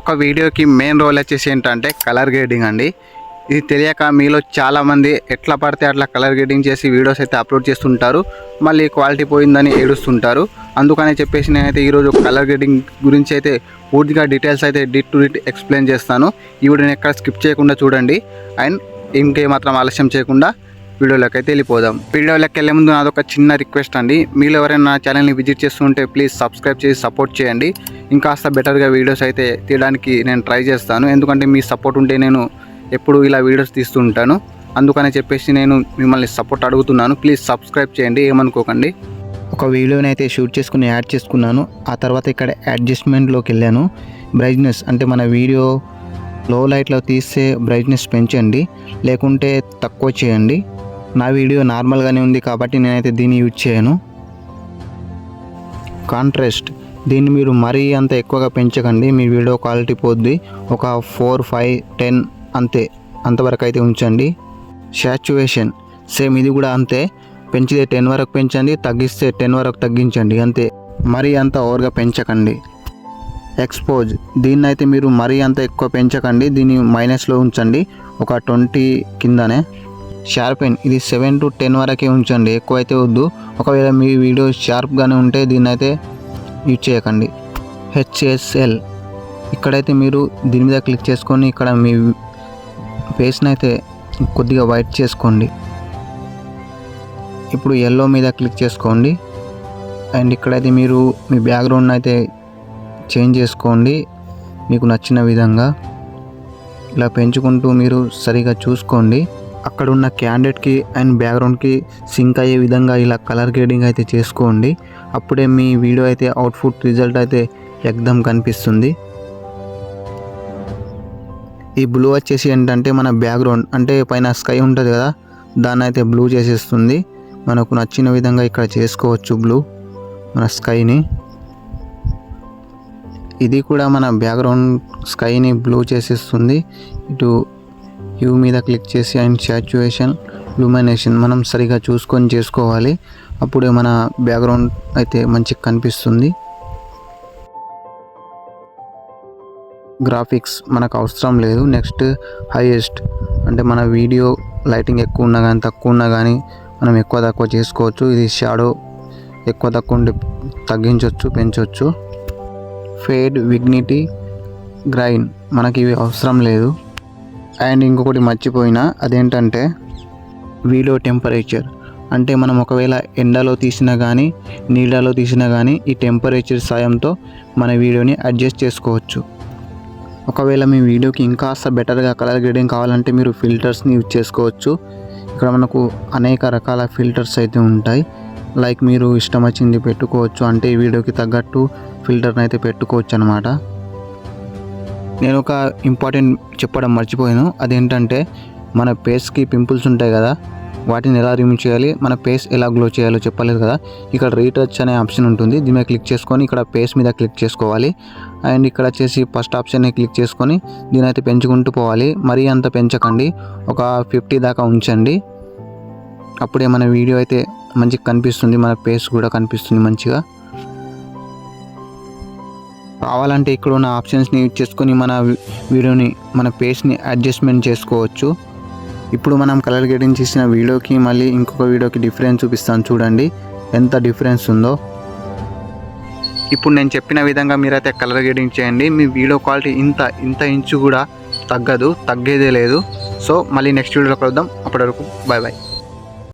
ఒక వీడియోకి main role వచ్చేసి ఏంటంటే కలర్ గ్రేడింగ్ అండి. ఇది తెలియక మీలో చాలామంది ఎట్లా పడితే అట్లా కలర్ గ్రేడింగ్ చేసి వీడియోస్ అయితే అప్లోడ్ చేస్తుంటారు, మళ్ళీ క్వాలిటీ పోయిందని ఏడుస్తుంటారు. అందుకని చెప్పేసి నేనైతే ఈరోజు కలర్ గ్రేడింగ్ గురించి అయితే పూర్తిగా డీటెయిల్స్ అయితే డిట్ టు డిట్ ఎక్స్ప్లెయిన్ చేస్తాను. ఈ వీడియోని ఎక్కడ స్కిప్ చేయకుండా చూడండి. అండ్ ఇంకేమాత్రం ఆలస్యం చేయకుండా వీడియోలోకి అయితే వెళ్ళిపోదాం. వీడియోలోకి వెళ్ళే ముందు నాదొక చిన్న రిక్వెస్ట్ అండి, మీరు ఎవరైనా నా ఛానల్ని విజిట్ చేస్తుంటే ప్లీజ్ సబ్స్క్రైబ్ చేసి సపోర్ట్ చేయండి. ఇంకాస్త బెటర్గా వీడియోస్ అయితే తీయడానికి నేను ట్రై చేస్తాను. ఎందుకంటే మీ సపోర్ట్ ఉంటే నేను ఎప్పుడు ఇలా వీడియోస్ తీస్తూ ఉంటాను. అందుకని చెప్పేసి నేను మిమ్మల్ని సపోర్ట్ అడుగుతున్నాను. ప్లీజ్ సబ్స్క్రైబ్ చేయండి, ఏమనుకోకండి. ఒక వీడియోని అయితే షూట్ చేసుకుని యాడ్ చేసుకున్నాను. ఆ తర్వాత ఇక్కడ అడ్జస్ట్మెంట్లోకి వెళ్ళాను. బ్రైట్నెస్ అంటే మన వీడియో లో లైట్లో తీస్తే బ్రైట్నెస్ పెంచండి, లేకుంటే తక్కువ చేయండి. నా వీడియో నార్మల్గానే ఉంది కాబట్టి నేనైతే దీన్ని యూజ్ చేయను. కాంట్రాస్ట్ దీన్ని మీరు మరీ అంత ఎక్కువగా పెంచకండి, మీ వీడియో క్వాలిటీ పోద్ది. ఒక 4, 5, 10 అంతవరకు అయితే ఉంచండి. సాచురేషన్ సేమ్ ఇది కూడా అంతే, పెంచితే 10 వరకు పెంచండి, తగ్గిస్తే 10 వరకు తగ్గించండి, అంతే. మరీ అంత ఓవర్గా పెంచకండి. ఎక్స్పోజ్ దీన్ని అయితే మీరు మరీ అంత ఎక్కువ పెంచకండి, దీన్ని మైనస్లో ఉంచండి, ఒక 20 కిందనే. షార్పెన్ ఇది 7 to 10 వరకే ఉంచండి, ఎక్కువ అయితే వద్దు. ఒకవేళ మీ వీడియో షార్ప్గానే ఉంటే దీన్ని అయితే యూజ్ చేయకండి. HSL ఇక్కడైతే మీరు దీని మీద క్లిక్ చేసుకొని ఇక్కడ మీ ఫేస్ని అయితే కొద్దిగా వైట్ చేసుకోండి. ఇప్పుడు ఎల్లో మీద క్లిక్ చేసుకోండి. అండ్ ఇక్కడైతే మీరు మీ బ్యాక్గ్రౌండ్ అయితే చేంజ్ చేసుకోండి మీకు నచ్చిన విధంగా. ఇలా పెంచుకుంటూ మీరు సరిగా చూసుకోండి. అక్కడ ఉన్న క్యాండిడేట్కి అండ్ బ్యాక్గ్రౌండ్కి సింక్ అయ్యే విధంగా ఇలా కలర్ గ్రేడింగ్ అయితే చేసుకోండి. అప్పుడే మీ వీడియో అయితే అవుట్పుట్ రిజల్ట్ అయితే ఎక్దమ్ కనిపిస్తుంది. ఈ బ్లూ వచ్చేసి ఏంటంటే మన బ్యాక్గ్రౌండ్ అంటే పైన స్కై ఉంటుంది కదా, దాన్ని అయితే బ్లూ చేసేస్తుంది. మనకు నచ్చిన విధంగా ఇక్కడ చేసుకోవచ్చు బ్లూ మన స్కైని. ఇది కూడా మన బ్యాక్గ్రౌండ్ స్కైని బ్లూ చేసేస్తుంది. ఇటు యూ మీద క్లిక్ చేసి అండ్ సాచురేషన్, లూమినేషన్ మనం సరిగా చూసుకొని చేసుకోవాలి, అప్పుడే మన బ్యాక్గ్రౌండ్ అయితే మంచిగా కనిపిస్తుంది. గ్రాఫిక్స్ మనకు అవసరం లేదు. నెక్స్ట్ హైయెస్ట్ అంటే మన వీడియో లైటింగ్ ఎక్కువ ఉన్నా కానీ తక్కువ ఉన్నా కానీ మనం ఎక్కువ తక్కువ చేసుకోవచ్చు. ఇది షాడో ఎక్కువ తక్కువ ఉండి తగ్గించవచ్చు, పెంచవచ్చు. ఫేడ్, విగ్నిటీ, గ్రైన్ మనకి ఇవి అవసరం లేదు. అండ్ ఇంకొకటి మర్చిపోయినా, అదేంటంటే వీడియో టెంపరేచర్ అంటే మనం ఒకవేళ ఎండలో తీసినా కానీ నీళ్ళలో తీసినా కానీ ఈ టెంపరేచర్ సాయంతో మన వీడియోని అడ్జస్ట్ చేసుకోవచ్చు. ఒకవేళ మీ వీడియోకి ఇంకాస్త బెటర్గా కలర్ గ్రేడింగ్ కావాలంటే మీరు ఫిల్టర్స్ని యూజ్ చేసుకోవచ్చు. ఇక్కడ మనకు అనేక రకాల ఫిల్టర్స్ అయితే ఉంటాయి. లైక్ మీరు ఇష్టం వచ్చింది పెట్టుకోవచ్చు, అంటే ఈ వీడియోకి తగ్గట్టు ఫిల్టర్ని అయితే పెట్టుకోవచ్చు అనమాట. నేను ఒక ఇంపార్టెంట్ చెప్పడం మర్చిపోయాను, అదేంటంటే మన ఫేస్కి పింపుల్స్ ఉంటాయి కదా, వాటిని ఎలా రిమూవ్ చేయాలి, మన ఫేస్ ఎలా గ్లో చేయాలో చెప్పలేదు కదా. ఇక్కడ రీటచ్ అనే ఆప్షన్ ఉంటుంది, దీని మీద క్లిక్ చేసుకొని ఇక్కడ ఫేస్ మీద క్లిక్ చేసుకోవాలి. అండ్ ఇక్కడ వచ్చేసి ఫస్ట్ ఆప్షన్ని క్లిక్ చేసుకొని దీని అయితే పెంచుకుంటూ పోవాలి. మరీ అంత పెంచకండి, ఒక 50 దాకా ఉంచండి, అప్పుడే మన వీడియో అయితే మంచిగా కనిపిస్తుంది, మన ఫేస్ కూడా కనిపిస్తుంది మంచిగా. కావాలంటే ఇక్కడ ఉన్న ఆప్షన్స్ని యూజ్ చేసుకొని మన వీడియోని మన ఫేస్ని అడ్జస్ట్మెంట్ చేసుకోవచ్చు. ఇప్పుడు మనం కలర్ గ్రేడింగ్ చేసిన వీడియోకి మళ్ళీ ఇంకొక వీడియోకి డిఫరెన్స్ చూపిస్తాను, చూడండి ఎంత డిఫరెన్స్ ఉందో. ఇప్పుడు నేను చెప్పిన విధంగా మీరైతే కలర్ గ్రేడింగ్ చేయండి, మీ వీడియో క్వాలిటీ ఇంత ఇంచు కూడా తగ్గదు, తగ్గేదే లేదు. సో మళ్ళీ నెక్స్ట్ వీడియోలో కలుద్దాం, అప్పటి వరకు బాయ్ బాయ్.